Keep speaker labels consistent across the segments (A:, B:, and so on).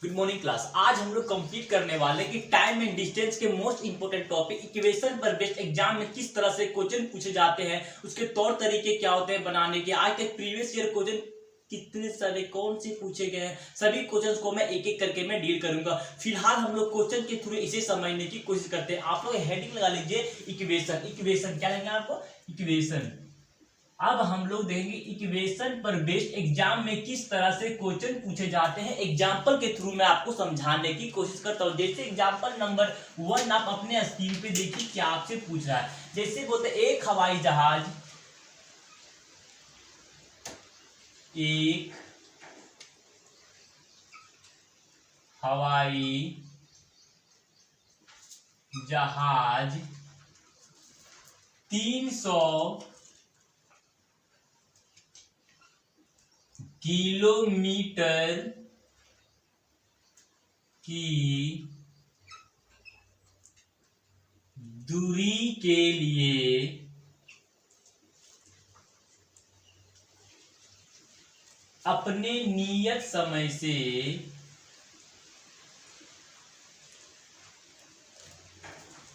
A: Good morning class. आज हम लोग कंप्लीट करने वाले कि टाइम एंड डिस्टेंस के मोस्ट इंपोर्टेंट टॉपिक इक्वेशन पर बेस्ड एग्जाम में किस तरह से क्वेश्चन पूछे जाते हैं, उसके तौर तरीके क्या होते हैं बनाने के। आज तक प्रीवियस ईयर क्वेश्चन कितने सारे कौन से पूछे गए हैं, सभी क्वेश्चंस को मैं एक एक करके मैं डील करूंगा। फिलहाल हम लोग क्वेश्चन के थ्रू इसे समझने की कोशिश करते हैं। आप लोग हेडिंग लगा लीजिए इक्वेशन। इक्वेशन क्या लेंगे आपको? इक्वेशन। अब हम लोग देखेंगे इक्वेशन पर बेस्ड एग्जाम में किस तरह से क्वेश्चन पूछे जाते हैं। एग्जाम्पल के थ्रू मैं आपको समझाने की कोशिश करता हूं। जैसे एग्जाम्पल नंबर 1 आप अपने स्क्रीन पे देखिए क्या आपसे पूछ रहा है। जैसे बोलते एक हवाई जहाज हवाई जहाज 300 किलोमीटर की दूरी के लिए अपने नियत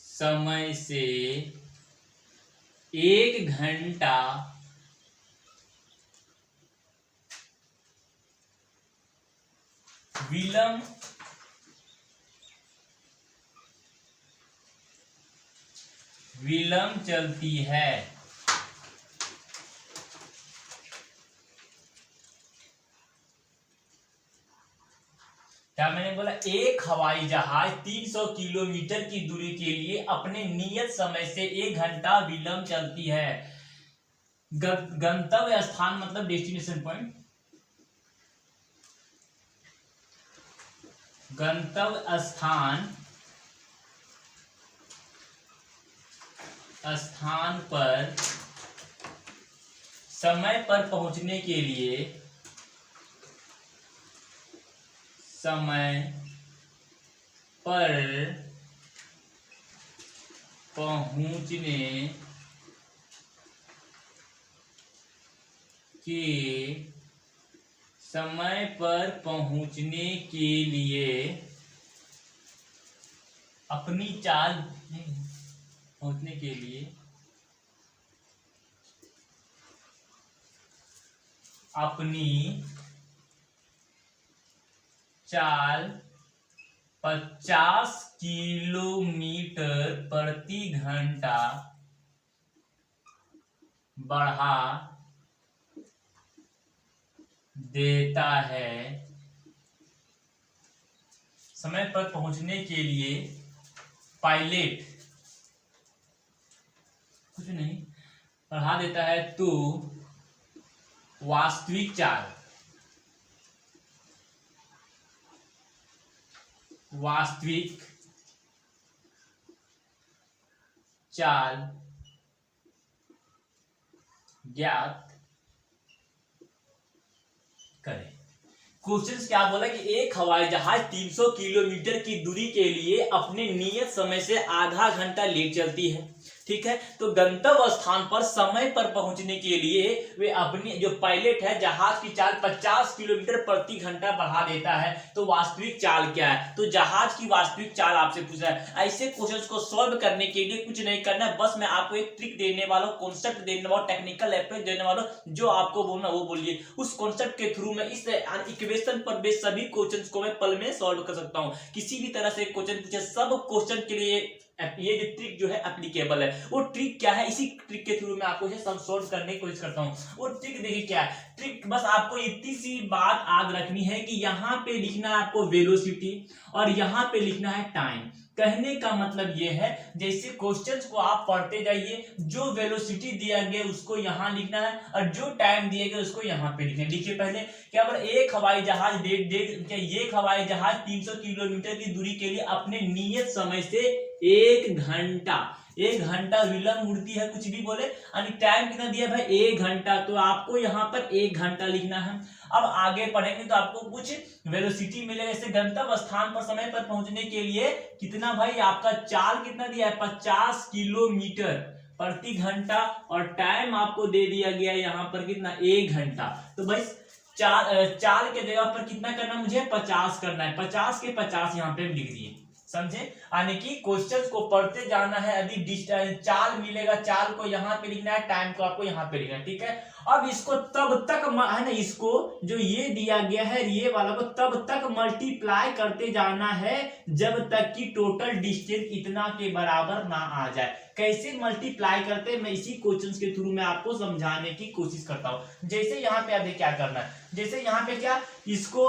A: समय से एक घंटा विलंब चलती है। क्या मैंने बोला? एक हवाई जहाज 300 किलोमीटर की दूरी के लिए अपने नियत समय से 1 घंटा विलंब चलती है। गंतव्य स्थान मतलब डेस्टिनेशन पॉइंट। गंतव्य स्थान पर समय पर पहुंचने के लिए समय पर पहुंचने के लिए अपनी चाल पहुंचने के लिए अपनी चाल 50 किलोमीटर प्रति घंटा बढ़ा देता है। समय पर पहुंचने के लिए पायलट कुछ नहीं बढ़ा देता है, तो वास्तविक चाल ज्ञात करें। क्वेश्चन क्या बोला कि एक हवाई जहाज 300 किलोमीटर की दूरी के लिए अपने नियत समय से आधा घंटा लेट चलती है। ठीक है, तो गंतव्य स्थान पर समय पर पहुंचने के लिए वे अपनी जो पायलट है जहाज की चाल 50 किलोमीटर प्रति घंटा बढ़ा देता है। तो वास्तविक चाल क्या है? तो जहाज की वास्तविक चाल आपसे पूछ रहा है। ऐसे क्वेश्चंस को सॉल्व करने के लिए कुछ नहीं करना है, बस मैं आपको एक ट्रिक देने वाला हूं, कॉन्सेप्ट देने वाला, टेक्निकल अप्रोच देने वाला, जो आपको बोलना वो बोलिए। उस कॉन्सेप्ट के थ्रू मैं इस इक्वेशन पर बेस्ड सभी क्वेश्चंस को मैं पल में सॉल्व कर सकता हूं। किसी भी तरह से क्वेश्चन पूछे, सब क्वेश्चन के लिए ये जो ट्रिक जो है एप्लीकेबल है। वो ट्रिक क्या है, इसी ट्रिक के थ्रू मैं आपको सब सॉल्व करने की कोशिश करता हूँ। वो ट्रिक देखिए क्या है। ट्रिक बस आपको इतनी सी बात याद रखनी है कि यहाँ पे लिखना है आपको वेलोसिटी और यहाँ पे लिखना है टाइम। कहने का मतलब ये है, जैसे क्वेश्चंस को आप पढ़ते जाइए, जो वेलोसिटी दिया गया उसको यहाँ लिखना है और जो टाइम दिया गया उसको यहाँ पे लिखना है। लिखिए पहले क्या बोला, एक हवाई जहाज 300 किलोमीटर की दूरी के लिए अपने नियत समय से 1 घंटा विलंब उड़ती है। कुछ भी बोले, टाइम कितना दिया भाई? 1 घंटा, तो आपको यहाँ पर 1 घंटा लिखना है। अब आगे पढ़ेंगे तो आपको कुछ वेलोसिटी मिलेगा। जैसे गंतव्य स्थान पर समय पर पहुंचने के लिए कितना भाई आपका चाल कितना दिया है? 50 किलोमीटर प्रति घंटा, और टाइम आपको दे दिया गया यहाँ पर कितना 1 घंटा। तो भाई चाल के जगह पर कितना करना मुझे 50 करना है, 50 के 50 यहाँ पे लिख दिए, समझे। यानी कि क्वेश्चन को पढ़ते जाना है, यदि चाल मिलेगा चाल को यहाँ पे लिखना है, टाइम को आपको यहाँ पे लिखना है, ठीक है। अब इसको तब तक है ना, इसको जो ये दिया गया है ये वाला को तब तक मल्टीप्लाई करते जाना है जब तक कि टोटल डिस्टेंस इतना के बराबर ना आ जाए। कैसे मल्टीप्लाई करते हैं मैं इसी क्वेश्चन के थ्रू में आपको समझाने की कोशिश करता हूं। जैसे यहाँ पे आपने क्या करना है, जैसे यहाँ पे क्या, इसको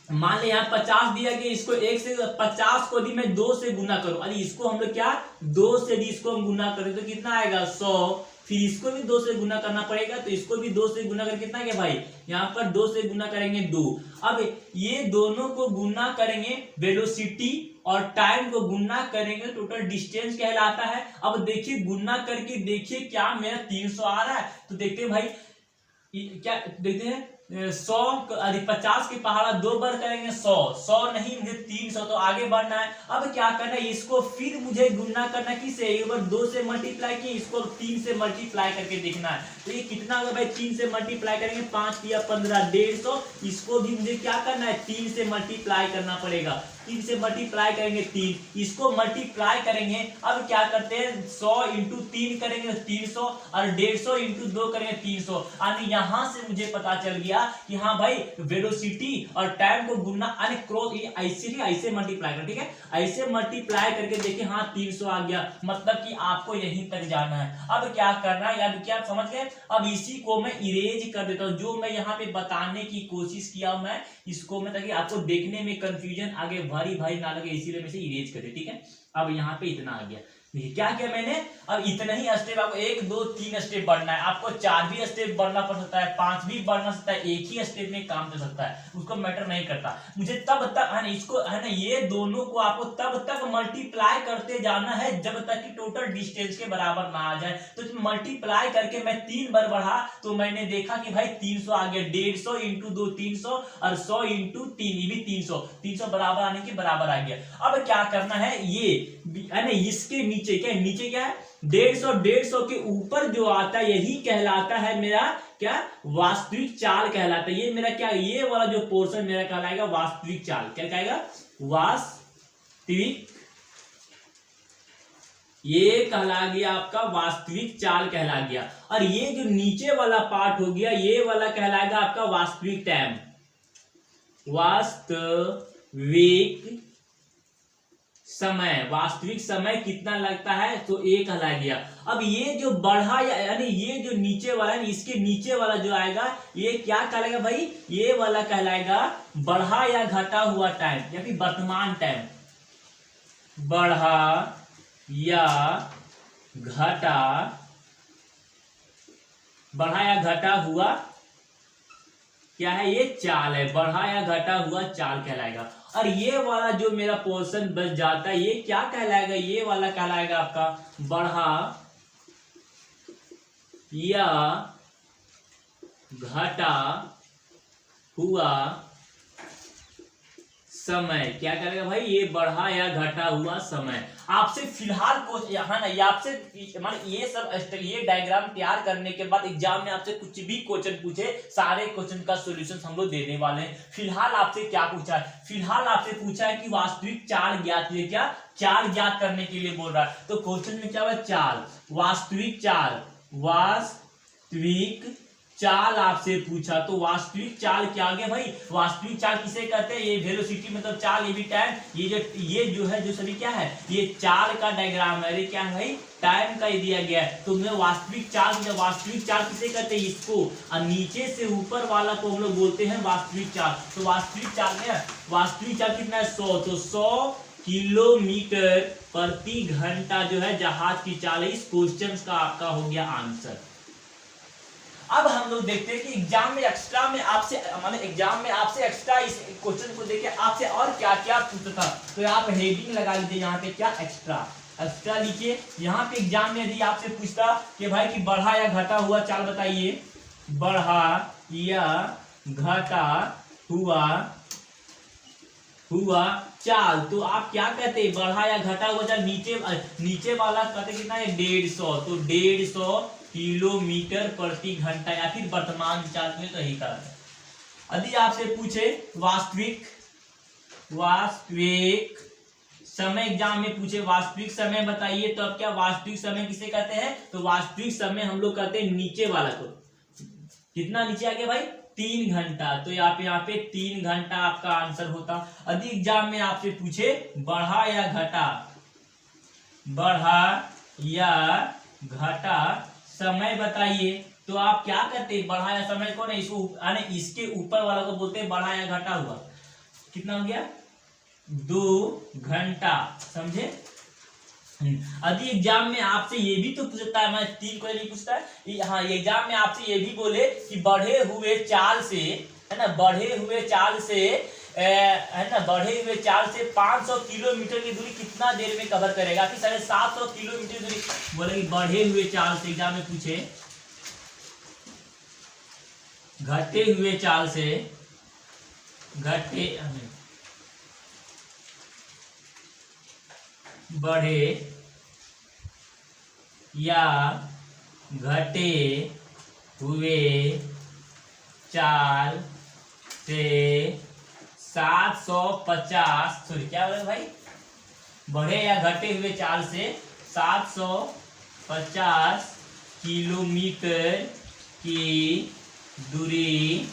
A: मान ले यहाँ 50 दिया गया, इसको 1 से 50 को यदि मैं 2 से गुना करूं, अरे इसको हम लोग क्या 2 से यदि इसको हम गुना करें तो कितना आएगा 100, फिर इसको भी 2 से गुना करना पड़ेगा, तो इसको भी 2 से गुना कर कितना गया भाई, यहाँ पर 2 से गुना करेंगे 2। अब ये दोनों को गुना करेंगे, वेलोसिटी और टाइम को गुना करेंगे, टोटल डिस्टेंस कहलाता है। अब देखिए गुना करके देखिए क्या मेरा 300 आ रहा है, तो देखते हैं भाई क्या देखते हैं 100 50 के पहाड़ा 2 बार करेंगे 100 नहीं मुझे 300, तो आगे बढ़ना है। अब क्या करना है, इसको फिर मुझे गुना करना किससे, एक बार 2 से मल्टीप्लाई किए, इसको 3 से मल्टीप्लाई करके देखना है, तो ये कितना होगा भाई 3 से मल्टीप्लाई करेंगे 5 या 15 150, इसको भी मुझे क्या करना है 3 से मल्टीप्लाई करना पड़ेगा, 3 से मल्टीप्लाई करेंगे 3, इसको मल्टीप्लाई करेंगे। अब क्या करते हैं 100 इंटू 3 करेंगे 300, और 150 इंटू 2 करेंगे 300, यानी यहां से मुझे पता चल गया कि हाँ भाई वेलोसिटी और टाइम को गुना क्रॉस ऐसे मल्टीप्लाई कर, ठीक है, ऐसे मल्टीप्लाई करके देखिए हाँ 300 आ गया, मतलब कि आपको यहीं तक जाना है। अब क्या करना है याद क्या आप समझ गए। अब इसी को मैं इरेज कर देता हूं, जो मैं यहाँ पे बताने की कोशिश किया मैं इसको मैं, ताकि आपको देखने में कंफ्यूजन आगे भारी ना लगे, इसीलिए मैं इरेज कर दे, ठीक है। अब यहाँ पे इतना आ गया, क्या किया मैंने, अब इतना ही स्टेप आपको 1 2 3 स्टेप बढ़ना है, आपको 4 भी स्टेप बढ़ना पड़ सकता है, 5 भी बढ़ना सकता है, एक ही स्टेप में काम कर सकता है, उसको मैटर नहीं करता। मुझे तब तक है ना, इसको है ना, ये दोनों को आपको तब तक मल्टीप्लाई करते जाना है जब तक कि टोटल डिस्टेंस के बराबर ना आ जाए। तो मल्टीप्लाई करके मैं 3 बार बढ़ा तो मैंने देखा कि भाई 300 आ गया, 150 इंटू 2 300, और 100 इंटू 3 ये भी 300 बराबर आने के बराबर आ गया। अब क्या करना है, ये है ना, इसके नीचे क्या है, नीचे क्या है 150 के ऊपर जो आता है यही कहलाता है मेरा क्या, वास्तविक चाल कहलाता है। ये मेरा क्या, ये वाला जो पोर्शन मेरा कहलाएगा वास्तविक चाल, क्या कहेगा वास्तविक, ये कहला गया आपका वास्तविक चाल कहला गया। और ये जो नीचे वाला पार्ट हो गया ये वाला कहलाएगा आपका वास्तविक टाइम, वास्तविक समय, वास्तविक समय कितना लगता है तो 1 कहला गया। अब ये जो बढ़ा यानी ये जो नीचे वाला है, इसके नीचे वाला जो आएगा ये क्या कहलाएगा भाई, ये वाला कहलाएगा बढ़ा या घटा हुआ टाइम, या फिर वर्तमान टाइम, बढ़ा या घटा हुआ क्या है, ये चाल है, बढ़ा या घटा हुआ चाल कहलाएगा। और ये वाला जो मेरा पोर्शन बच जाता है ये क्या कहलाएगा, ये वाला कहलाएगा आपका बढ़ा या घटा हुआ समय, क्या करेगा भाई, ये बढ़ा या घटा हुआ समय। आपसे फिलहाल आपसे ये सब ये डायग्राम तैयार करने के बाद एग्जाम में आपसे कुछ भी क्वेश्चन पूछे, सारे क्वेश्चन का सॉल्यूशन हम लोग देने वाले हैं। फिलहाल आपसे क्या पूछा है, फिलहाल आपसे पूछा है कि वास्तविक चाल ज्ञात कीजिए, क्या चाल ज्ञात करने के लिए बोल रहा है। तो क्वेश्चन में क्या हुआ, चाल, वास्तविक चाल, वास्तविक चाल आपसे पूछा, तो वास्तविक चाल क्या आ गया भाई, वास्तविक चाल किसे कहते हैं, ये वेलोसिटी मतलब चाल, ये भी टाइम, ये जो है जो सभी क्या है, ये चाल का डायग्राम है, ये क्या है भाई टाइम का दिया गया है। तो वास्तविक चाल किसे कहते हैं, इसको, और नीचे से ऊपर वाला को हम लोग बोलते हैं वास्तविक चाल। तो वास्तविक चाल कितना है 100, तो 100 किलोमीटर प्रति घंटा जो है जहाज की चाल है। इस क्वेश्चन का आपका हो गया आंसर। अब हम लोग देखते हैं कि एग्जाम में आपसे एक्स्ट्रा इस क्वेश्चन को देखे आपसे और क्या क्या पूछता था, तो आप हेडिंग लगा लीजिए यहाँ पे, क्या एक्स्ट्रा लिखिए। यहाँ पे एग्जाम में यदि आपसे पूछता कि भाई कि बढ़ा या घटा हुआ चाल बताइए, बढ़ा या घटा हुआ चाल, तो आप क्या कहते हैं, बढ़ा या घटा हुआ चाल, नीचे वाला कहते कितना है 150, तो 150 किलोमीटर प्रति घंटा या फिर वर्तमान चाल में, तो यही कारण है। यदि आपसे पूछे वास्तविक समय, एग्जाम में पूछे वास्तविक समय बताइए, तो अब क्या वास्तविक समय किसे कहते हैं, तो वास्तविक समय हम लोग कहते हैं नीचे वाला को। कितना नीचे आ गया भाई, 3 घंटा, तो यहाँ पे 3 घंटा आपका आंसर होता। यदि एग्जाम में आपसे पूछे बढ़ा या घटा समय बताइए, तो आप क्या कहते हैं, बढ़ा या समय को नहीं, इसके ऊपर वाला को बोलते हैं बढ़ा या घटा हुआ। कितना हो गया, 2 घंटा, समझे। यदि एग्जाम में आपसे ये भी तो पूछता है, मैं 3 को नहीं पूछता है, हाँ एग्जाम में आपसे ये भी बोले कि बढ़े हुए चाल से, है ना, बढ़े हुए चाल से 500 किलोमीटर की दूरी कितना देर में कवर करेगा, कि 750 किलोमीटर की दूरी, बोले कि बढ़े हुए चाल से, एग्जाम में पूछे घटे हुए चाल से, बढ़े या घटे हुए चाल से 750, सॉरी क्या बोले भाई, बढ़े या घटे हुए चाल से 750 किलोमीटर की दूरी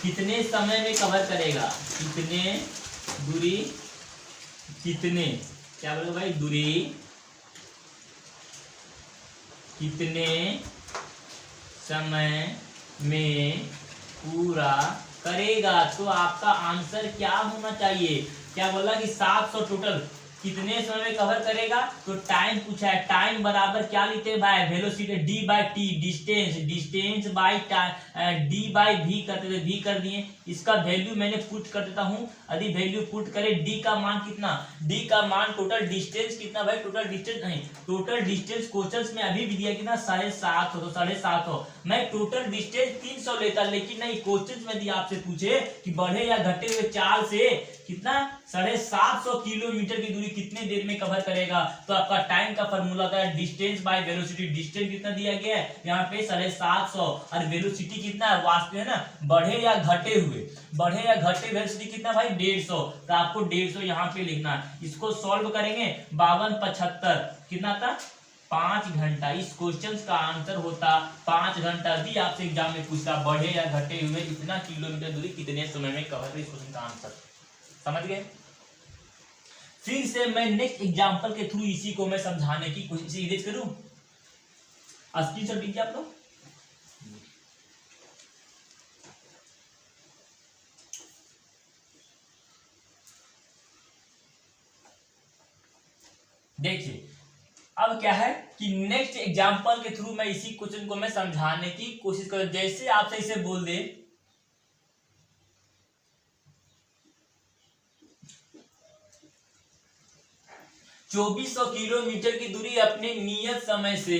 A: कितने समय में कवर करेगा, क्या बोलोगे भाई, दूरी कितने समय में पूरा करेगा, तो आपका आंसर क्या होना चाहिए, क्या बोला कि 700 टोटल कितने समय में कवर करेगा, तो टाइम पूछा है, टाइम बराबर क्या लिखते हैं भाई, velocity d by t, distance by d by v करते थे, वी कर दिए, इसका वैल्यू मैंने पुट कर देता हूं। यदि वैल्यू पुट करे, डी का मान कितना, डी का मान टोटल डिस्टेंस कितना भाई, टोटल डिस्टेंस क्वेश्चंस में अभी भी दिया कितना 750 हो, तो 750 हो, मैं टोटल डिस्टेंस 300 लेता, लेकिन नहीं, क्वेश्चंस में दिया आपसे पूछे कि बढ़े या घटे हुए चाल से कितना 750 किलोमीटर की दूरी कितने देर में कवर करेगा, तो आपका टाइम का फॉर्मूला होता है डिस्टेंस बाय वेलोसिटी। डिस्टेंस कितना दिया गया है यहाँ पे 750 और वेलोसिटी कितना है, वास्तव है ना, बढ़े या घटे वेलोसिटी कितना भाई 150, तो आपको 150 यहाँ पे लिखना है। इसको सॉल्व करेंगे 5275 कितना था 5 घंटा। इस क्वेश्चन का आंसर होता 5 घंटा। यदि आपसे एग्जाम में पूछता बढ़े या घटे हुए इतना किलोमीटर दूरी कितने समय में कवर, इस क्वेश्चन का आंसर समझ गए। फिर से मैं नेक्स्ट एग्जांपल के थ्रू इसी को मैं समझाने की कोशिश करूं। स्क्रीनशॉट लीजिए आप लोग। देखिए अब क्या है कि नेक्स्ट एग्जांपल के थ्रू मैं इसी क्वेश्चन को मैं समझाने की कोशिश करूं। जैसे आपसे इसे बोल दे 2400 किलोमीटर की दूरी अपने नियत समय से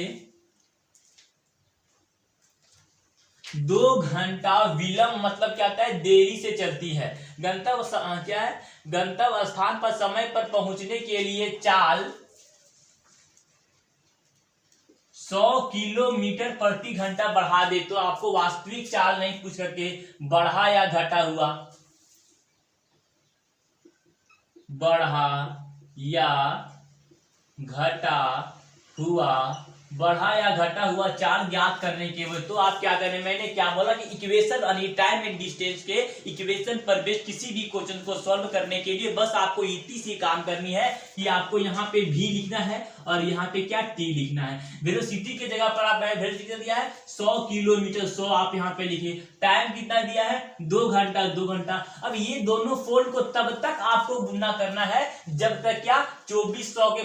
A: 2 घंटा विलंब, मतलब क्या होता है देरी से चलती है। गंतव्य क्या है, गंतव्य स्थान पर समय पर पहुंचने के लिए चाल 100 किलोमीटर प्रति घंटा बढ़ा दे, तो आपको वास्तविक चाल नहीं पूछ करके बढ़ा या घटा हुआ, बढ़ा या घटा हुआ, बढ़ा या घटा हुआ चाल ज्ञात करने के लिए, तो आप क्या करें, मैंने क्या बोला कि इक्वेशन यानी टाइम एंड डिस्टेंस के इक्वेशन पर बेस्ड किसी भी क्वेश्चन को सॉल्व करने के लिए बस आपको इतनी सी काम करनी है कि आपको यहाँ पे भी लिखना है और यहाँ पे क्या टी लिखना है। वेलोसिटी की जगह पर आप वेलोसिटी दिया है 100 किलोमीटर, 100 आप यहाँ पे लिखिए। टाइम कितना दिया है 2 घंटा। अब ये दोनों फोल्ड को तब तक आपको गुना करना है जब तक क्या 2400 के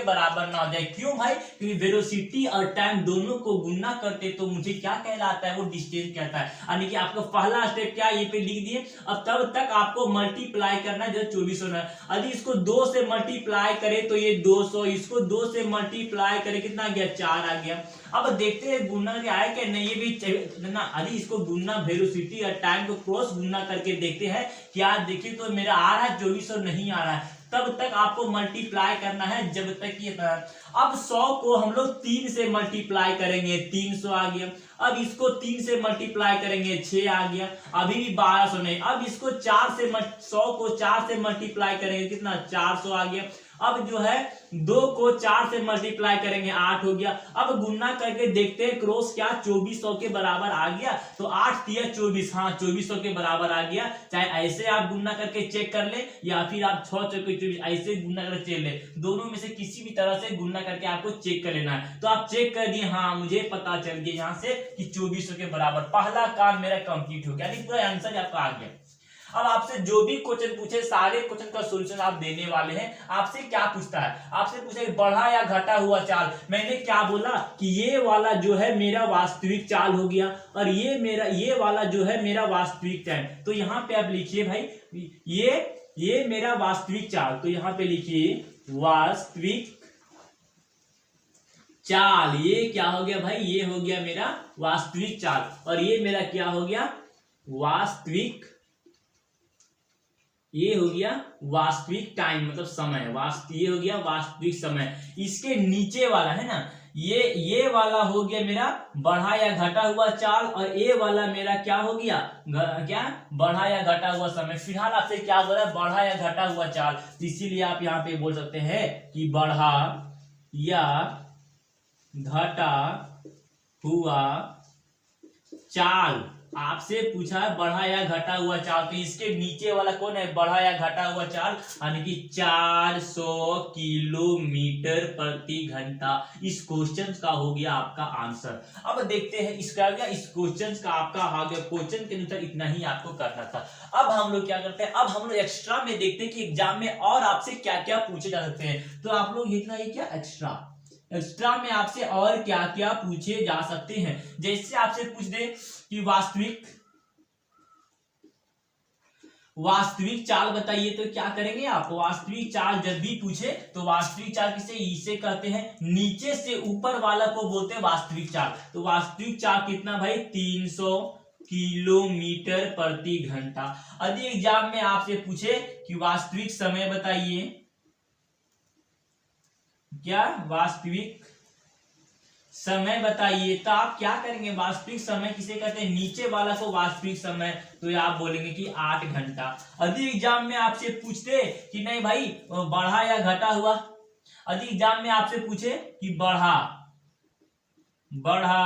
A: बराबर ना हो जाए। क्यों भाई, क्योंकि वेलोसिटी और टाइम दोनों को गुना करते तो मुझे क्या कहलाता है, वो डिस्टेंस कहता है। यानी कि आपका पहला स्टेप क्या ये पे लिख दिए। अब तब तक आपको मल्टीप्लाई करना है, जो 24 होना है। यदि इसको 2 से मल्टीप्लाई करे तो ये 200, इसको 2 से मल्टीप्लाई करे कितना आ गया, 4 आ गया। अब देखते हैं गुना आया क्या नहीं, ये भी ना। यदि इसको गुना वेलोसिटी और टाइम को क्रॉस गुना करके देखते हैं क्या, देखिए तो मेरा आ रहा है 2400 नहीं आ रहा है। तब तक आपको मल्टीप्लाई करना है जब तक ये। अब 100 को हम लोग 3 से मल्टीप्लाई करेंगे, 300 आ गया। अब इसको 3 से मल्टीप्लाई करेंगे, 6 आ गया। अभी भी 1200 नहीं। अब इसको 100 को 4 से मल्टीप्लाई करेंगे, कितना, 400 आ गया। अब जो है 2 को 4 से मल्टीप्लाई करेंगे, 8 हो गया। अब गुना करके देखते हैं क्रॉस क्या 2400 के बराबर आ गया। तो 8 दिया 24, हाँ 2400 के बराबर आ गया। चाहे ऐसे आप गुना करके चेक कर ले या फिर आप 6 चौके 24 ऐसे गुना करके चेक ले, दोनों में से किसी भी तरह से गुना करके आपको चेक कर लेना है। तो आप चेक कर दिए, हाँ मुझे पता चल गया यहाँ से कि 2400 के बराबर। पहला काम मेरा कंप्लीट हो गया, यानी पूरा आंसर आपका आ गया। अब आपसे जो भी क्वेश्चन पूछे सारे क्वेश्चन का सॉल्यूशन आप देने वाले हैं। आपसे क्या पूछता है, आपसे पूछा है बढ़ा या घटा हुआ चाल। मैंने क्या बोला कि ये वाला जो है मेरा वास्तविक चाल हो गया और ये वाला जो है मेरा वास्तविक टाइम। तो यहाँ पे आप लिखिए भाई ये मेरा वास्तविक चाल। तो यहाँ पे लिखिए वास्तविक चाल। ये क्या हो गया भाई, ये हो गया मेरा वास्तविक चाल। और ये मेरा क्या हो गया, वास्तविक, ये हो गया वास्तविक टाइम मतलब समय। ये हो गया वास्तविक समय। इसके नीचे वाला है ना, ये वाला हो गया मेरा बढ़ा या घटा हुआ चाल और ये वाला मेरा क्या हो गया, क्या, बढ़ा या घटा हुआ समय। फिलहाल आपसे क्या बोला, बढ़ा या घटा हुआ चाल। इसीलिए आप यहाँ पे बोल सकते हैं कि बढ़ा या घटा हुआ चाल। आपसे पूछा है बढ़ा या घटा हुआ चाल, तो इसके नीचे वाला कौन है, बढ़ा या घटा हुआ चाल, यानी कि 400 किलोमीटर प्रति घंटा। इस क्वेश्चन का हो गया आपका आंसर। अब देखते हैं इसका क्या, इस क्वेश्चन का आपका आ गया। क्वेश्चन के अनुसार इतना ही आपको करना था। अब हम लोग क्या करते हैं, अब हम लोग एक्स्ट्रा में देखते हैं कि एग्जाम में और आपसे क्या क्या पूछे जा सकते हैं। तो आप लोग इतना ही क्या, एक्स्ट्रा में आपसे और क्या क्या पूछे जा सकते हैं। जैसे आपसे पूछ दे कि वास्तविक चाल बताइए, तो क्या करेंगे आप, वास्तविक चाल जब भी पूछे तो वास्तविक चाल इसे कहते हैं, नीचे से ऊपर वाला को बोलते हैं वास्तविक चाल। तो वास्तविक चाल कितना भाई, 300 किलोमीटर प्रति घंटा। यदि एग्जाम में आपसे पूछे कि वास्तविक समय बताइए, क्या वास्तविक समय बताइए, तो आप क्या करेंगे, वास्तविक समय किसे कहते हैं, नीचे वाला को वास्तविक समय। तो आप बोलेंगे कि 8 घंटा। यदि एग्जाम में आपसे पूछते कि नहीं भाई बढ़ा या घटा हुआ, यदि एग्जाम में आपसे पूछे कि बढ़ा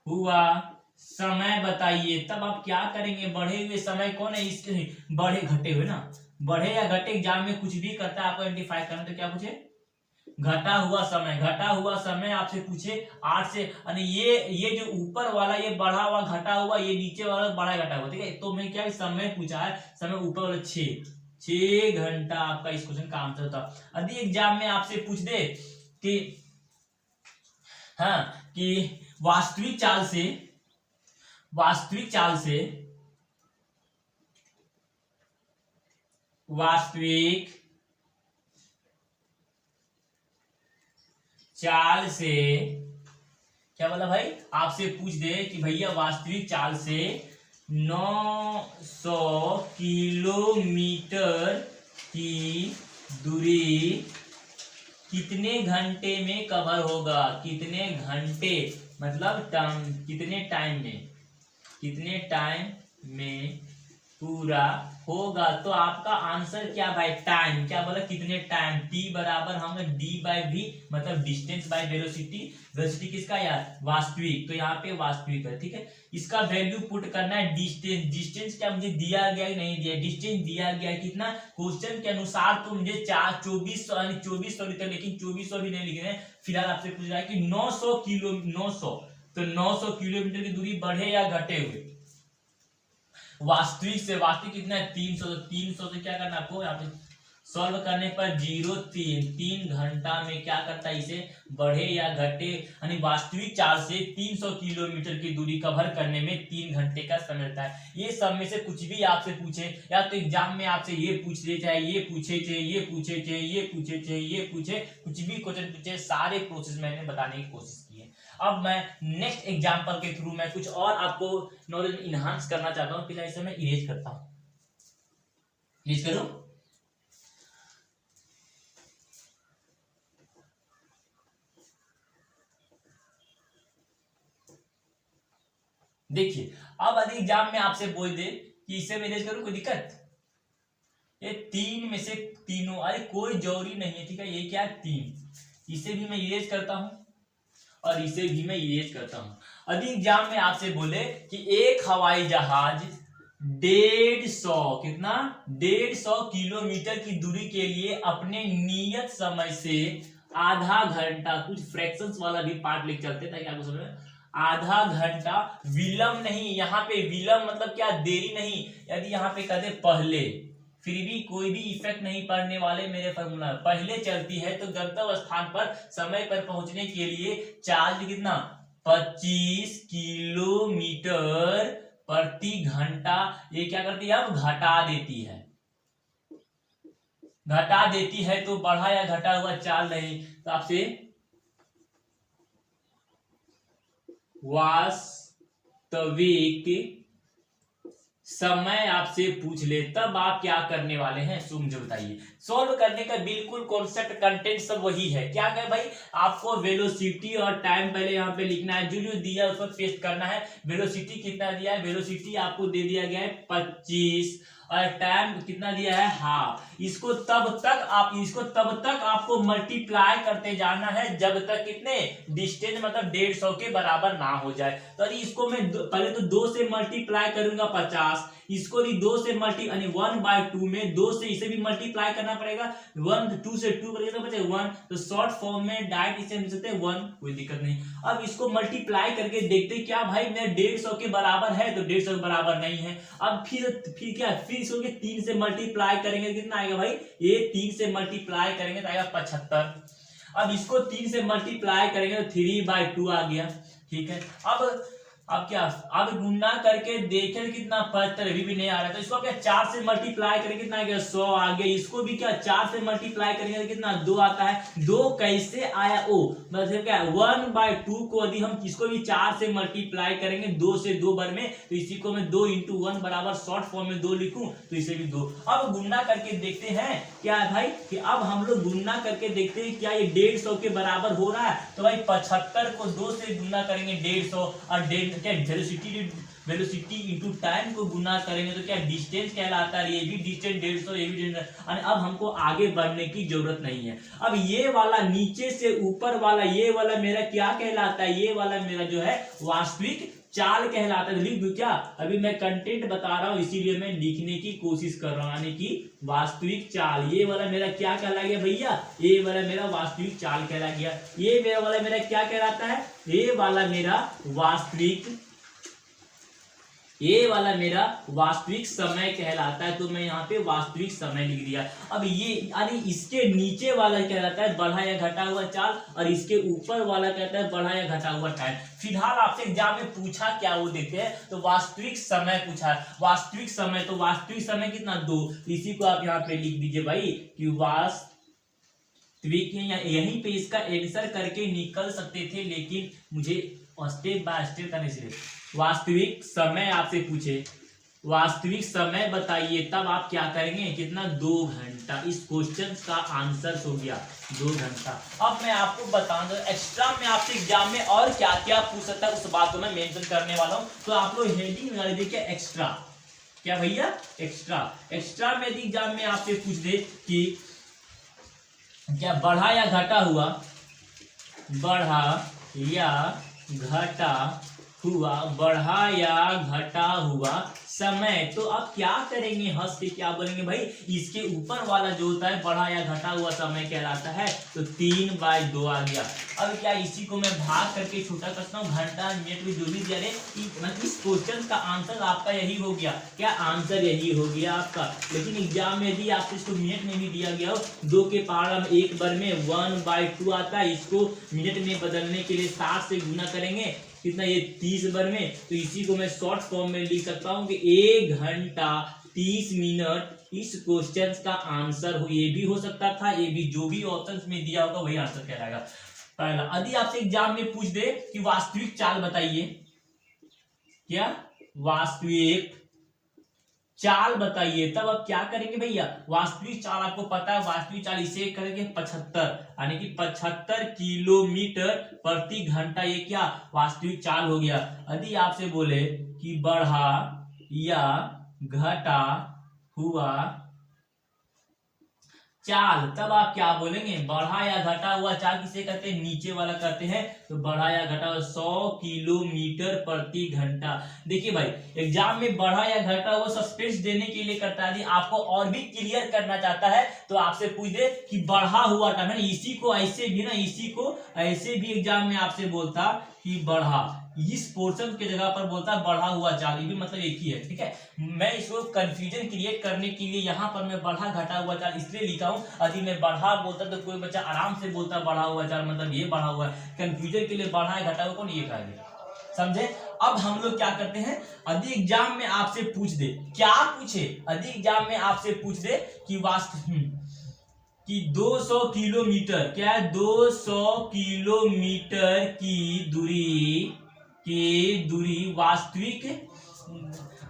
A: हुआ समय बताइए, तब आप क्या करेंगे, बढ़े हुए समय कौन है, इसके बढ़े घटे हुए ना, बढ़े या घटे एग्जाम में कुछ भी करता है आपको आइडेंटिफाई करना। तो क्या पूछे, घटा हुआ समय। घटा हुआ समय आपसे पूछे 8 से, यानी ये जो ऊपर वाला ये बढ़ा हुआ घटा हुआ, ये नीचे वाला बढ़ा घटा हुआ, ठीक है। तो मैं क्या समय पूछा है, समय ऊपर वाला 6 घंटा आपका इस क्वेश्चन का आंसर था। यदि एग्जाम में आपसे पूछ दे कि हाँ कि वास्तविक चाल से क्या बोला भाई, आपसे पूछ दे कि भैया वास्तविक चाल से 900 किलोमीटर की दूरी कितने घंटे में कवर होगा, कितने घंटे मतलब कितने टाइम में पूरा होगा। तो आपका आंसर क्या भाई, टाइम। क्या बोला, कितने टाइम, टी बराबर हम d/v मतलब डिस्टेंस बाय वेलोसिटी। वेलोसिटी किसका यार, वास्तविक। तो यहाँ पे वास्तविक है, ठीक है। इसका वैल्यू पुट करना है डिस्टेंस क्या मुझे दिया गया है, नहीं दिया, डिस्टेंस दिया गया है कितना, क्वेश्चन के अनुसार तो मुझे 2400 लिखा, लेकिन 2400 भी नहीं लिखे हैं। फिलहाल आपसे पूछ रहा है कि 900 तो 900 किलोमीटर की दूरी बढ़े या घटे हुए। वास्तविक कितना है, 300। तो 300 से क्या करना आपको, यहाँ पे सॉल्व करने पर 0.3 घंटा में क्या करता है, इसे बढ़े या घटे यानी वास्तविक चाल से 300 किलोमीटर की दूरी कवर करने में 3 घंटे का समय लगता है। ये सब में से कुछ भी आपसे पूछे, या तो एग्जाम में आपसे ये पूछ ले, चाहे ये पूछे, चाहे ये पूछे, चाहे ये पूछे, चाहे ये पूछे, कुछ भी क्वेश्चन पूछे, सारे प्रोसेस मैंने बताने की कोशिश की है। अब मैं नेक्स्ट एग्जाम्पल के थ्रू मैं कुछ और आपको नॉलेज इनहांस करना चाहता हूँ। फिलहाल इसे मैं इरेज करता हूँ, इरेज करूँ। देखिए अब यदि एग्जाम में आपसे बोल दे कि इसे मैं इरेज करूं, कोई दिक्कत? ये 3 में से तीनों, अरे कोई जरूरी नहीं है, ठीक है। ये क्या है, 3, इसे भी मैं इरेज करता हूं और इसे भी मैं इरेज करता हूं। यदि एग्जाम में आपसे बोले कि एक हवाई जहाज 150 कितना 150 किलोमीटर की दूरी के लिए अपने नियत समय से आधा घंटा, कुछ फ्रैक्शंस वाला भी पार्ट लेके चलते ताकि आपको समझ में, आधा घंटा विलंब नहीं, यहाँ पे विलंब मतलब क्या, देरी नहीं। यदि यहाँ पे कहते पहले, फिर भी कोई भी इफेक्ट नहीं पड़ने वाले मेरे फॉर्मूला पहले चलती है तो गंतव्य स्थान पर समय पर पहुंचने के लिए चार्ज कितना 25 किलोमीटर प्रति घंटा, ये क्या करती है, अब घटा देती है, घटा देती है। तो बढ़ा या घटा हुआ चाल नहीं, तो आपसे वास्तविक समय आपसे पूछ ले, तब आप क्या करने वाले हैं, सो मुझे बताइए। सॉल्व करने का बिल्कुल कॉन्सेप्ट कंटेंट सब वही है। क्या है भाई, आपको वेलोसिटी और टाइम पहले यहाँ पे लिखना है, जो जो दिया उसको पेस्ट करना है। वेलोसिटी कितना दिया है, वेलोसिटी आपको दे दिया गया है 25 और टाइम कितना दिया है, हाफ। इसको तब तक आपको मल्टीप्लाई करते जाना है जब तक कितने डिस्टेंस मतलब 150 के बराबर ना हो जाए। तो इसको मैं पहले तो 2 से मल्टीप्लाई करूंगा 50, इसको भी 2 से मल्टी यानी 1/2 में 2 से इसे भी मल्टीप्लाई करना पड़ेगा, 1 2 से 2 करेंगे तो बचेगा 1। तो शॉर्ट फॉर्म में डायरेक्ट इसे मिल सकते हैं 1, कोई दिक्कत नहीं। अब इसको मल्टीप्लाई करके देखते क्या भाई, मैं 150 के बराबर है तो 150 के बराबर नहीं है। अब फिर क्या, फिर इसको 3 से मल्टीप्लाई करेंगे, कितना आएगा भाई, ये 3 से मल्टीप्लाई करेंगे तो आएगा 75। अब इसको 3 से मल्टीप्लाई करेंगे तो 3/2 आ गया, ठीक है। अब क्या, अब गुणा करके देखें कितना 75, अभी भी नहीं आ रहा है तो इसको क्या 4 से मल्टीप्लाई करेंगे कितना आ गया 100 आ गया। इसको भी क्या 4 से मल्टीप्लाई करेंगे तो कितना 2 आता है। 2 कैसे आया, ओ मतलब क्या 1/2 को यदि हम इसको भी 4 से मल्टीप्लाई करेंगे 2 से 2 बार में, तो इसी को मैं 2 × 1 बराबर शॉर्ट फॉर्म में 2 लिखूं तो इसे भी 2। अब गुणा करके देखते हैं क्या है भाई, कि अब हम लोग गुणा करके देखते हैं क्या ये 150 के बराबर हो रहा है। तो भाई 75 को 2 से गुणा करेंगे 150 और क्या वेलोसिटी इंटू टाइम को गुना करेंगे तो क्या डिस्टेंस कहलाता है। ये भी डिस्टेंस 150, ये भी डिस्टेंस। अब हमको आगे बढ़ने की जरूरत नहीं है। अब ये वाला नीचे से ऊपर वाला, ये वाला मेरा क्या कहलाता है, ये वाला मेरा जो है वास्तविक चाल कहलाता है। लिख दूं क्या, अभी मैं कंटेंट बता रहा हूं इसीलिए मैं लिखने की कोशिश कर रहा हूं, यानी कि वास्तविक चाल। ये वाला मेरा क्या कहला गया भैया, ये वाला मेरा वास्तविक चाल कहला गया। ये मेरा वाला मेरा क्या कहलाता है, ये वाला मेरा वास्तविक समय कहलाता है। तो मैं यहाँ पे वास्तविक समय लिख दिया। अब ये यानी इसके नीचे वाला कहलाता है बढ़ा या घटा हुआ चाल, और इसके ऊपर वाला कहता है बढ़ा या घटा हुआ टाइम। फिलहाल आपसे एग्जाम में पूछा क्या वो देखते हैं, तो वास्तविक समय पूछा है। वास्तविक समय, तो वास्तविक समय कितना 2, इसी को आप यहाँ पे लिख दीजिए भाई कि वास्तविक। यहीं पे इसका आंसर करके निकल सकते थे, लेकिन मुझे स्टेप बाय स्टेप करने से। वास्तविक समय आपसे पूछे, वास्तविक समय बताइए, तब आप क्या करेंगे, कितना 2 घंटा। इस क्वेश्चन का आंसर हो गया 2 घंटा। अब मैं आपको बता दूं एक्स्ट्रा में आपसे एग्जाम में और क्या क्या पूछ सकता है, उस बात को मैं मेंशन करने वाला हूं। तो आप लोग हेडिंग लगा लीजिए क्या, एक्स्ट्रा। क्या भैया, एक्स्ट्रा में यदि एग्जाम में आपसे पूछ दे कि क्या बढ़ा या घटा हुआ हुआ बढ़ा या घटा हुआ समय। तो अब क्या करेंगे, हंस के क्या बोलेंगे भाई, इसके ऊपर वाला जो होता है बढ़ा या घटा हुआ समय कहलाता है। तो 3/2 आ गया। अब क्या इसी को मैं भाग करके छोटा करता हूँ, घंटा मिनट में जो भी दिया इस क्वेश्चन का आंसर आपका यही हो गया। क्या आंसर यही हो गया आपका। लेकिन एग्जाम में यदि आपको इसको मिनट में भी दिया गया हो, 2 के पावर हम 1 बार में 1/2 आता है, इसको मिनट में बदलने के लिए 60 से गुना करेंगे, कितना ये 30 बार में। तो इसी को मैं शॉर्ट फॉर्म में लिख सकता हूँ कि 1 घंटा 30 मिनट इस क्वेश्चन का आंसर हो। ये भी हो सकता था, ये भी जो भी ऑप्शन में दिया होगा वही आंसर कहलाएगा। पहला, यदि आपसे एग्जाम में पूछ दे कि वास्तविक चाल बताइए, क्या वास्तविक चाल बताइए, तब अब क्या करेंगे भैया, वास्तविक चाल आपको पता है, वास्तविक चाल इसे करेंगे 75, यानी कि 75 किलोमीटर प्रति घंटा, ये क्या वास्तविक चाल हो गया। यदि आपसे बोले कि बढ़ा या घटा हुआ चाल, तब आप क्या बोलेंगे, बढ़ा या घटा हुआ चाल किसे कहते हैं, नीचे वाला कहते हैं। तो बढ़ा या घटा 100 किलोमीटर प्रति घंटा। देखिए भाई, एग्जाम में बढ़ा या घटा हुआ सस्पेंस देने के लिए करता है। आपको और भी क्लियर करना चाहता है तो आपसे पूछ दे कि बढ़ा हुआ टाइम है, इसी को ऐसे भी ना, इसी को ऐसे भी एग्जाम में आपसे बोलता कि बढ़ा, इस पोर्शन के जगह पर बोलता है बढ़ा हुआ चाल, ये भी मतलब एक ही है। ठीक है, मैं इसको कंफ्यूजन क्रिएट करने के लिए यहाँ पर मैं बढ़ा घटा हुआ चाल इसलिए लिखा हूँ। यदि मैं बढ़ा बोलता तो कोई बच्चा आराम से बोलता बढ़ा हुआ चाल मतलब ये बढ़ा हुआ है। कंफ्यूजन के लिए बढ़ा है घटा हुआ कौन, ये कहा, समझे। अब हम लोग क्या करते हैं, यदि एग्जाम में आपसे पूछ दे, क्या पूछे, यदि एग्जाम में आपसे पूछ दे कि कि 200 किलोमीटर, क्या है 200 किलोमीटर की दूरी वास्तविक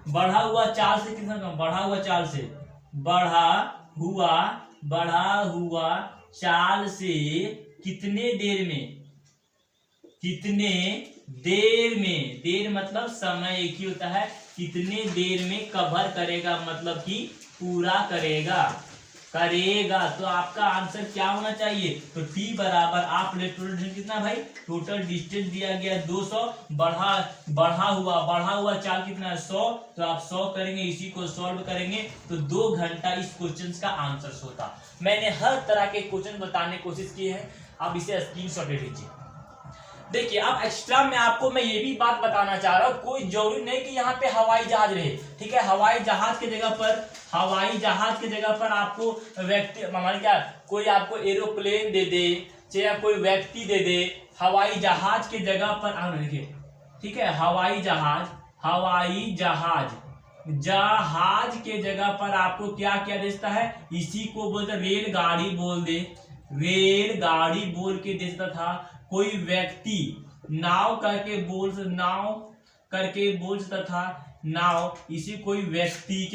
A: बढ़ा हुआ चाल से कितना कम, बढ़ा हुआ चाल से, बढ़ा हुआ चाल से कितने देर में, देर मतलब समय एक ही होता है, कितने देर में कवर करेगा, मतलब कि पूरा करेगा। तो आपका आंसर क्या होना चाहिए, तो t बराबर आप ले टोटल डिस्टेंस कितना भाई, टोटल डिस्टेंस दिया गया 200, बढ़ा हुआ चाल कितना है 100, तो आप 100 करेंगे, इसी को सॉल्व करेंगे तो 2 घंटा इस क्वेश्चन का आंसर होता। मैंने हर तरह के क्वेश्चन बताने की कोशिश की है, आप इसे स्क्रीनशॉट ले लीजिए। देखिए, अब एक्स्ट्रा में आपको मैं ये भी बात बताना चाह रहा हूँ, कोई जरूरी नहीं कि यहाँ पे हवाई जहाज रहे। ठीक है, हवाई जहाज के जगह पर आपको व्यक्ति, मान क्या कोई आपको एरोप्लेन दे दे, चाहे कोई व्यक्ति दे दे, हवाई जहाज के जगह पर देखिए, ठीक है, हवाई जहाज के जगह पर आपको क्या क्या देता है, इसी को बोलते रेलगाड़ी बोल दे, रेलगाड़ी बोल के देता था। कोई व्यक्ति नाव करके बोल सकता था, नाव, इसी कोई व्यक्ति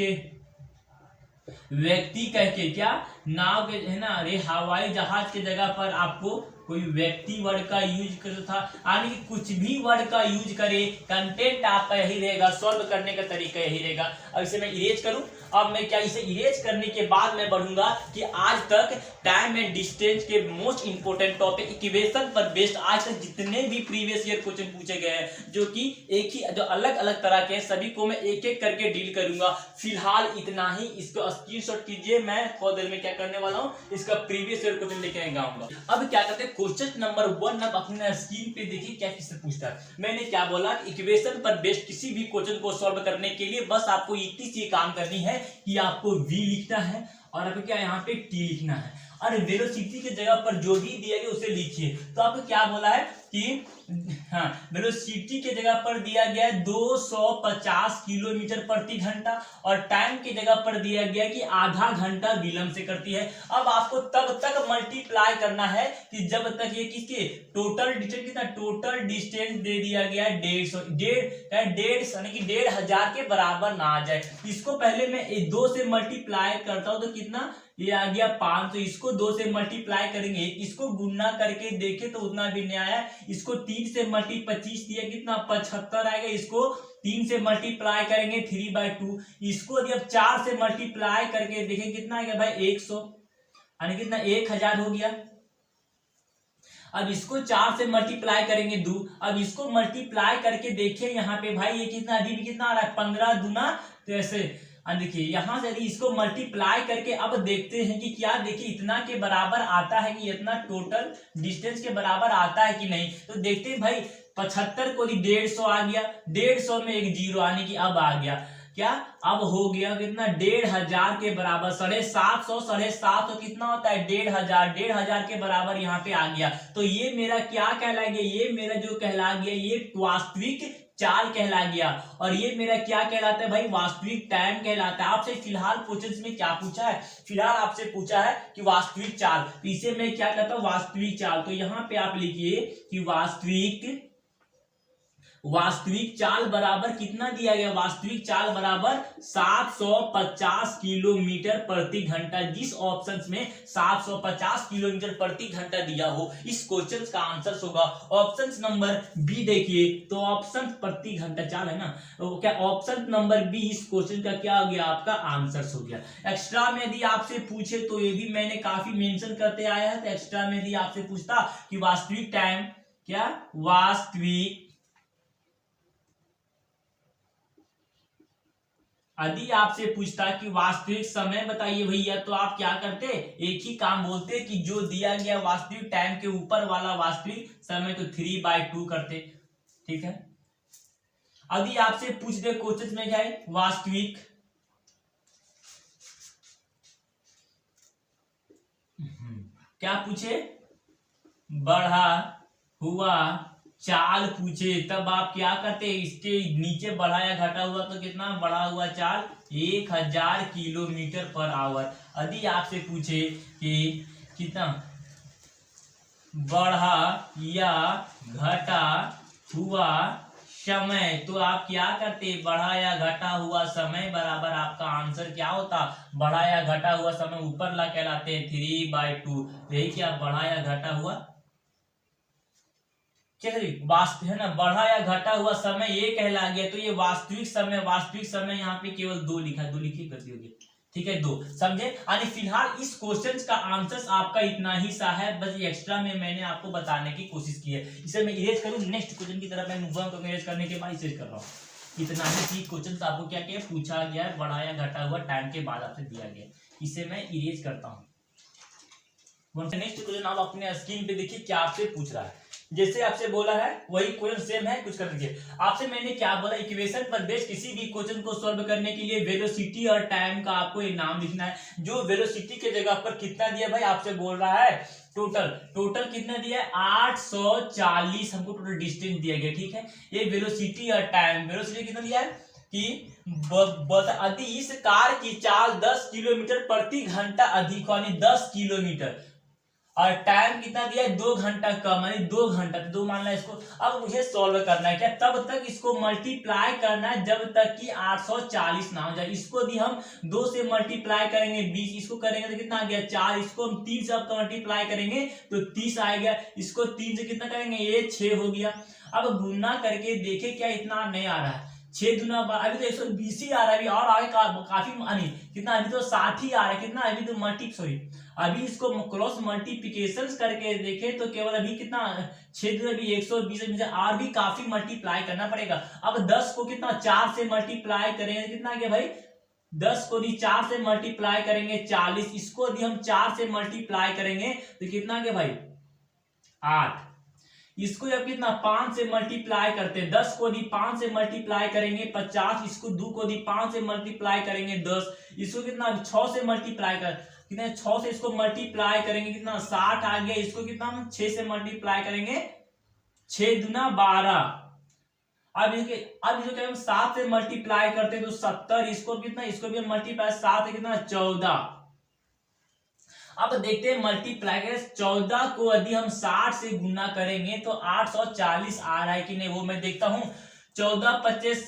A: कह के क्या नाव के है ना, अरे हवाई जहाज के जगह पर आपको कोई व्यक्ति वर्ड का यूज करता था, यानी कि कुछ भी वर्ड का यूज करे, कंटेंट आपका यही रहेगा, सॉल्व करने का तरीका यही रहेगा। अब इसे मैं इरेज करूं, अब मैं क्या इसे इरेज करने के बाद मैं बढ़ूंगा कि आज तक टाइम एंड डिस्टेंस के मोस्ट इंपोर्टेंट टॉपिक इक्वेशन पर बेस्ड आज तक जितने भी प्रीवियस ईयर क्वेश्चन पूछे गए हैं, जो कि एक ही जो अलग अलग तरह के, सभी को मैं एक एक करके डील करूंगा। फिलहाल इतना ही, इसको स्क्रीनशॉट कीजिए, मैं थोड़ी देर में क्या करने वाला हूँ, इसका प्रीवियस ईयर क्वेश्चन लेके आऊंगा। अब क्या करते हैं, क्वेश्चन नंबर 1 अब अपने स्क्रीन पे देखिए क्या किससे पूछता है। मैंने क्या बोला, इक्वेशन पर बेस्ड किसी भी क्वेश्चन को सॉल्व करने के लिए बस आपको इतनी सी काम करनी है कि आपको v लिखना है और आपको क्या यहाँ पे t लिखना है, और वेलोसिटी की जगह पर जो भी दिया गया उसे लिखिए। तो आपको क्या बोला है कि वेलोसिटी के जगह पर दिया गया है 250 किलोमीटर प्रति घंटा, और टाइम की जगह पर दिया गया कि आधा घंटा विलंब से करती है। अब आपको तब तक मल्टीप्लाई करना है कि जब तक ये किसके टोटल डिस्टेंस, कितना टोटल डिस्टेंस दे दिया गया है 150 यानी कि 1500 के बराबर ना आ जाए। इसको पहले मैं 2 से मल्टीप्लाई करता हूं तो कितना ये आ गया 5, तो इसको 2 से मल्टीप्लाई करेंगे, इसको गुना करके देखे तो उतना भी नहीं आया, इसको 3 से मल्टी 25 दिया कितना 75 आएगा, इसको 3 से मल्टीप्लाई करेंगे 3/2, इसको यदि अब 4 से मल्टीप्लाई करके देखें कितना आएगा भाई 100, यानी कितना 1000 हो गया। अब इसको 4 से मल्टीप्लाई करेंगे 2। अब इसको मल्टीप्लाई करके देखिए यहाँ पे भाई ये कितना अभी भी कितना आ रहा है 15 दूना, तो ऐसे देखिए यहां से इसको मल्टीप्लाई करके अब देखते हैं कि क्या, देखिए इतना के बराबर आता है कि इतना टोटल डिस्टेंस के बराबर आता है कि नहीं। तो देखते हैं भाई 75 को 150 आ गया, 150 में एक जीरो आने की अब आ गया, क्या अब हो गया कितना 1500 के बराबर, 750 कितना होता है 1500 के बराबर यहाँ पे आ गया। तो ये मेरा क्या कहला गया, ये मेरा जो कहला गया ये वास्तविक चाल कहला गया, और ये मेरा क्या कहलाता है भाई वास्तविक टाइम कहलाता है। आपसे फिलहाल क्वेश्चन में क्या पूछा है, फिलहाल आपसे पूछा है कि वास्तविक चाल, तो इसे मैं क्या कहता हूं वास्तविक चाल। तो यहाँ पे आप लिखिए कि वास्तविक चाल बराबर कितना दिया गया, वास्तविक चाल बराबर 750 किलोमीटर प्रति घंटा। जिस ऑप्शन में 750 किलोमीटर प्रति घंटा दिया हो इस क्वेश्चन का आंसर होगा ऑप्शन नंबर बी। देखिए तो ऑप्शन प्रति घंटा चाल है ना, तो क्या ऑप्शन नंबर बी इस क्वेश्चन का क्या हो गया, आपका आंसर हो गया। एक्स्ट्रा में यदि आपसे पूछे तो ये भी मैंने काफी मेंशन करते आया है, तो एक्स्ट्रा में यदि आपसे पूछता कि वास्तविक टाइम क्या, वास्तविक यदि आपसे पूछता कि वास्तविक समय बताइए भैया, तो आप क्या करते, एक ही काम बोलते कि जो दिया गया वास्तविक टाइम के ऊपर वाला वास्तविक समय तो 3/2 करते, ठीक है। यदि आपसे पूछ दे क्वेश्चन में क्या है वास्तविक क्या पूछे, बढ़ा हुआ चाल पूछे, तब आप क्या करते, इसके नीचे बढ़ा या घटा हुआ तो कितना बढ़ा हुआ चाल 1000 किलोमीटर पर आवर। यदि आपसे पूछे कि कितना बढ़ा या घटा हुआ समय, तो आप क्या करते, बढ़ा या घटा हुआ समय बराबर आपका आंसर क्या होता, बढ़ा या घटा हुआ समय ऊपर ला कहलाते हैं 3/2। यही क्या बढ़ा या घटा हुआ वास्तव है ना, बढ़ा या घटा हुआ समय ये कहला गया। तो ये वास्तविक समय यहाँ पे केवल 2 लिखा, 2 लिखी करती होगी, ठीक है 2, समझे। यानी फिलहाल इस क्वेश्चन का आंसर आपका इतना ही सा है, बस एक्स्ट्रा में मैंने आपको बताने की कोशिश की है। इसे मैं इरेज करूं, नेक्स्ट क्वेश्चन की तरफ मैं मूव ऑन करूं, इरेज करने के बाद इरेज कर रहा हूं। इतना ही चीज क्वेश्चन आपको क्या क्या पूछा गया है, बढ़ा या घटा हुआ टाइम के बाद आपसे दिया गया, इसे मैं इरेज करता हूँ। नेक्स्ट क्वेश्चन आप अपने स्क्रीन पे देखिए क्या आपसे पूछ रहा है, जैसे आपसे बोला है वही क्वेश्चन सेम है, कुछ कर दीजिए। आपसे मैंने क्या बोला, इक्वेशन पर बेस्ड किसी भी क्वेश्चन को सॉल्व करने के लिए वेलोसिटी और टाइम का आपको एक नाम लिखना है। जो वेलोसिटी के जगह पर कितना दिया भाई, आपसे बोल रहा है टोटल कितना दिया है 840 हमको टोटल डिस्टेंस दिया गया, ठीक है। ये वेलोसिटी और टाइम, वेलोसिटी कितना दिया है कि यदि इस कार की चाल 10 किलोमीटर प्रति घंटा अधिक यानी 10 किलोमीटर, और टाइम कितना दिया है 2 घंटा कम यानी 2 घंटा, तो 2 मान ला इसको। अब मुझे सॉल्व करना है क्या, तब तक इसको मल्टीप्लाई करना है जब तक कि 840 ना हो जाए। इसको भी हम 2 से मल्टीप्लाई करेंगे 20, इसको करेंगे तो कितना आ गया 4, इसको हम 3 से आपका मल्टीप्लाई करेंगे तो 30 आएगा, इसको 3 से कितना करेंगे ये 6 हो गया। अब गुना करके देखे क्या इतना नहीं आ रहा है, 6 दूना अभी तो 120 ही आ रहा है, अभी और आगे काफी कितना अभी तो 60 ही आ रहा है, कितना अभी तो अभी इसको क्रॉस मल्टीप्लिकेशन करके देखे तो केवल अभी कितना 6 दूना अभी 120 और भी काफी मल्टीप्लाई करना पड़ेगा। अब 10 को कितना 4 से मल्टीप्लाई करेंगे कितना गया भाई, 10 को भी 4 से मल्टीप्लाई करेंगे 40, इसको भी हम 4 से मल्टीप्लाई करेंगे तो कितना गया भाई 8, इसको जब कितना 5 से मल्टीप्लाई करते हैं, 10 को भी 5 से मल्टीप्लाई करेंगे 50, इसको 2 को भी 5 से मल्टीप्लाई करेंगे 10, इसको कितना 6 से मल्टीप्लाई कर कितना 6 से इसको मल्टीप्लाई करेंगे कितना 60 आ गया, इसको कितना हम 6 से मल्टीप्लाई करेंगे 6 दूना 12। अब इसको क्या हम 7 से मल्टीप्लाई करते हैं तो 70, इसको कितना इसको भी हम मल्टीप्लाई 7 है कितना 14। अब देखते हैं मल्टीप्लाई करें 14 को यदि हम 60 से गुना करेंगे तो 840 आ रहा है कि नहीं, वो मैं देखता हूं। 14 25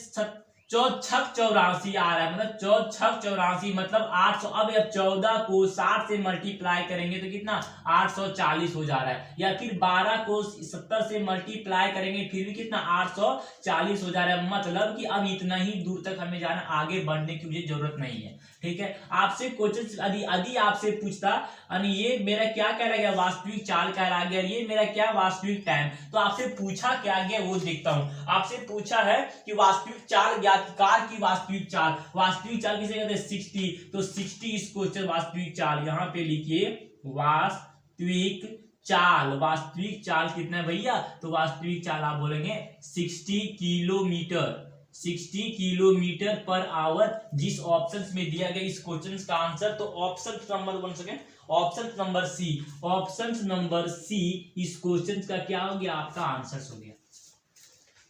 A: चौछक 84 आ रहा है, मतलब चौछक 84 मतलब 800। अब 14 को 60 से मल्टीप्लाई करेंगे तो कितना 840 हो जा रहा है, या फिर 12 को 70 से मल्टीप्लाई करेंगे फिर भी कितना 840 हो जा रहा है। मतलब कि अब इतना ही दूर तक हमें जाना, आगे बढ़ने की मुझे जरूरत नहीं है। ठीक है, आपसे क्वेश्चन यदि आपसे पूछता ये मेरा क्या कहला गया, वास्तविक चाल कहला गया, ये मेरा क्या वास्तविक टाइम, तो आपसे पूछा क्या गया वो देखता हूं। आपसे पूछा है कि वास्तविक चाल ज्ञात कार की वास्तविक चाल, वास्तविक चाल किसे कहते हैं 60, तो 60 इस क्वेश्चन वास्तविक चाल, यहां पे लिखिए वास्तविक चाल। वास्तविक चाल कितना है भैया, तो वास्तविक चाल आप बोलेंगे 60 किलोमीटर, 60 किलोमीटर पर आवर, जिस ऑप्शन में दिया गया इस क्वेश्चन का आंसर। तो option number 1 second, option number C, option number C इस क्वेश्चन का क्या हो गया, आपका आंसर हो गया।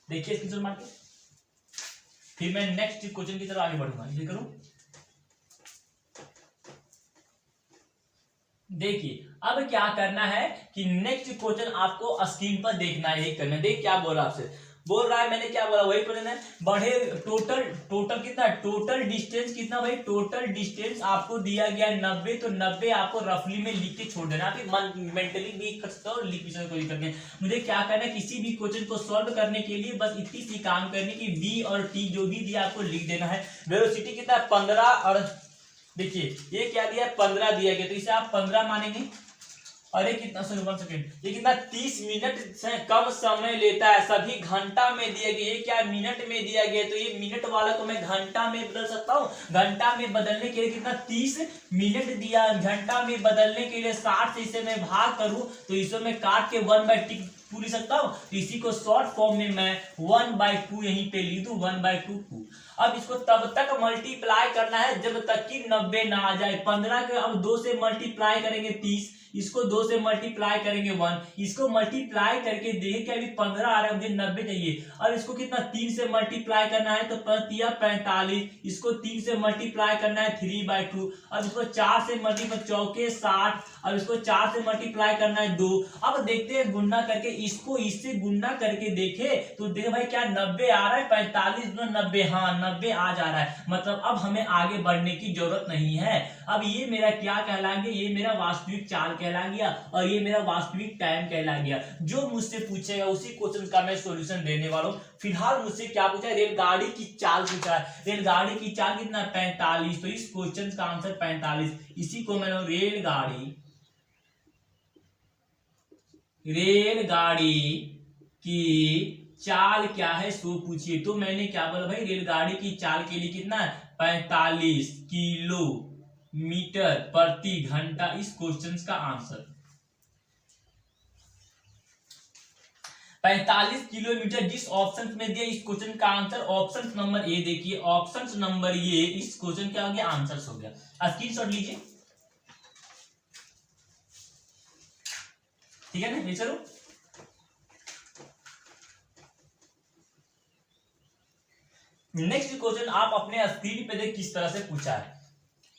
A: देखिए स्क्रीनशॉट मार के, फिर मैं नेक्स्ट क्वेश्चन की तरफ आगे बढ़ूंगा। ये करूं, देखिए अब क्या करना है कि नेक्स्ट क्वेश्चन आपको स्क्रीन पर देखना है, करना है। देख क्या बोला आपसे, बोल रहा है मैंने क्या बोला वही क्वेश्चन है। बढ़े टोटल कितना, टोटल डिस्टेंस कितना भाई, टोटल डिस्टेंस आपको दिया गया 90, तो 90 आपको रफली में लिख के छोड़ देना, आप मेंटली भी कर सकते हो, लिख भी सकते हो, कोई दिक्कत नहीं। मुझे क्या करना है, किसी भी क्वेश्चन को सॉल्व करने के लिए बस इतनी सी काम करनी कि बी और टी जो भी दिया आपको लिख देना है। वेलोसिटी कितना 15, और देखिए ये क्या दिया 15 दिया गया, तो इसे आप 15 मानेंगे। और ये कितना, सॉरी 1 सेकेंड, ये कितना 30 मिनट से कम समय लेता है, सभी घंटा में दिया गया, ये क्या मिनट में दिया गया, तो ये मिनट वाला को मैं घंटा में बदल सकता हूँ। घंटा में बदलने के लिए कितना 30 मिनट दिया, घंटा में बदलने के लिए 60 से इसे मैं भाग करूं तो इसे मैं काट के 1/2 लिख सकता हूं, तो इसी को शॉर्ट फॉर्म में मैं 1/2 यहीं पे लिख दूं, 1/2। अब इसको तब तक मल्टीप्लाई करना है जब तक कि 90 ना आ जाए। 15 के अब 2 से मल्टीप्लाई करेंगे 30, इसको 2 से मल्टीप्लाई करेंगे 1, इसको मल्टीप्लाई करके देखिए कि अभी 15 आ रहा है, मुझे 90 चाहिए। अब इसको कितना 3 से मल्टीप्लाई करना है, तो 45, इसको 3 से मल्टीप्लाई करना है 3/2। अब इसको 4 से मल्टीप्लाई, चौके 60, अब इसको 4 से मल्टीप्लाई करना है 2। अब देखते हैं गुणा करके, इसको इससे गुणा करके देखे तो देखो भाई क्या 90 आ रहा है, 45 गुना 90, हाँ 90 आ जा रहा है। मतलब अब हमें आगे बढ़ने की जरूरत नहीं है। अब ये मेरा क्या कहला गया, ये मेरा वास्तविक चाल कहला गया, और ये मेरा वास्तविक टाइम कहला गया। जो मुझसे पूछेगा उसी क्वेश्चन का मैं सॉल्यूशन देने वाला हूँ। फिलहाल मुझसे क्या पूछा है, रेलगाड़ी की चाल पूछा है। रेलगाड़ी की चाल कितना 45, तो इस क्वेश्चन का आंसर 45। इसी को मैंने रेलगाड़ी की चाल क्या है सो पूछिए, तो मैंने क्या बोला भाई, रेलगाड़ी की चाल के लिए कितना 45 किलोमीटर प्रति घंटा, इस क्वेश्चन का आंसर 45 किलोमीटर जिस ऑप्शन में दिया, इस क्वेश्चन का आंसर ऑप्शन नंबर ए। देखिए ऑप्शन नंबर ए, इस क्वेश्चन क्या हो गया, आंसर हो गया। स्क्रीनशॉट लीजिए, ठीक है ना। चलो नेक्स्ट क्वेश्चन आप अपने स्क्रीन पे देख किस तरह से पूछा है।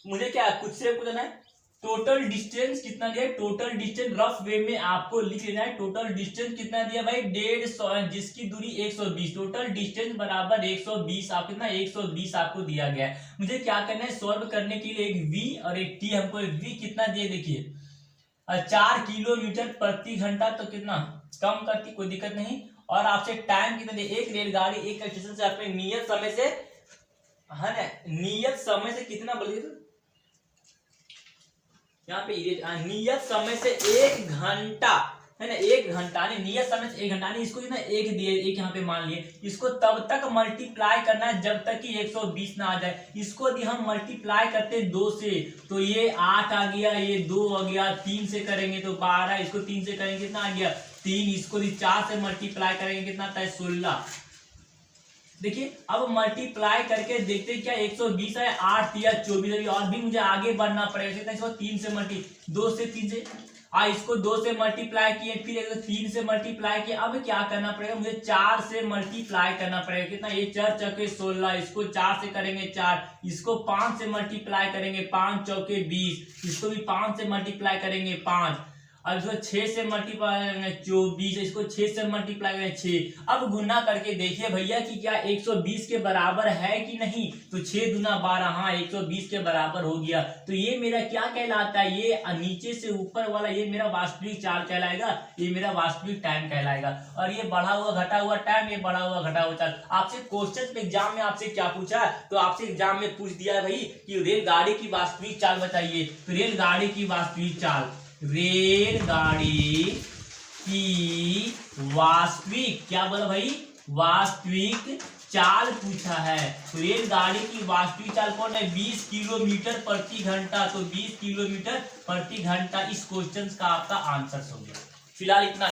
A: मुझे क्या कुछ से पूछना है, टोटल डिस्टेंस कितना दिया है, टोटल डिस्टेंस रफ वे में आपको लिख लेना है। टोटल डिस्टेंस कितना दिया भाई 150, जिसकी दूरी 120, टोटल डिस्टेंस बराबर 120, आप कितना 120 आपको दिया गया है। मुझे क्या करना है, सॉल्व करने के लिए एक v और एक t, हमको v कितना दिया देखिए 4 किलोमीटर प्रति घंटा, तो कितना कम करती कोई दिक्कत नहीं। और आपसे टाइम कितना दिया, एक रेलगाड़ी एक स्टेशन से अपने नियत समय से, है ना, नियत समय से कितना बोलिए, तो यहाँ पे नियत समय से 1 घंटा, है ना, 1 घंटा नहीं, नियत समय से 1 घंटा नहीं, इसको ना एक दिए, एक यहाँ पे मान लिए, इसको तब तक मल्टीप्लाई करना है जब तक कि 120 ना आ जाए। इसको यदि हम मल्टीप्लाई करते 2 से, तो ये 8 आ गया, ये 2 आ गया, 3 से करेंगे तो 12, इसको 3 से करेंगे कितना आ गया 3, इसको 4 से मल्टीप्लाई करेंगे कितना आता है 16। देखिए अब मल्टीप्लाई करके देखते क्या 120 है, 8 या 24, और भी मुझे आगे बढ़ना पड़ेगा। इसको 3 से 2 से 3 से इसको 2 से मल्टीप्लाई किए, फिर 3 से मल्टीप्लाई किए। अब क्या करना पड़ेगा, मुझे 4 से मल्टीप्लाई करना पड़ेगा, कितना ये 4 चौके 16, इसको 4 से करेंगे 4, इसको 5 से मल्टीप्लाई करेंगे 5 चौके 20, इसको भी 5 से मल्टीप्लाई करेंगे 5, अब इसको 6 से मल्टीप्लाई करेंगे 24, इसको 6 से मल्टीप्लाई करेंगे 6। अब गुना करके देखिए भैया कि क्या 120 के बराबर है कि नहीं। तो 6 दूना 12, हाँ 120 के बराबर हो गया। तो ये मेरा क्या कहलाता है, ये नीचे से ऊपर वाला ये मेरा वास्तविक चाल कहलाएगा, ये मेरा वास्तविक टाइम कहलाएगा। और ये बढ़ा हुआ घटा हुआ टाइम, ये बढ़ा हुआ घटा हुआ चाल। आपसे क्वेश्चन एग्जाम में आपसे क्या पूछा, तो आपसे एग्जाम में पूछ दिया है भाई कि रेलगाड़ी की वास्तविक चाल बताइए। तो रेलगाड़ी की वास्तविक चाल, रेलगाड़ी की वास्तविक क्या बोला भाई, वास्तविक चाल पूछा है। तो रेलगाड़ी की वास्तविक चाल कौन है, 20 किलोमीटर प्रति घंटा। तो 20 किलोमीटर प्रति घंटा इस क्वेश्चन का आपका आंसर हो गया। फिलहाल इतना।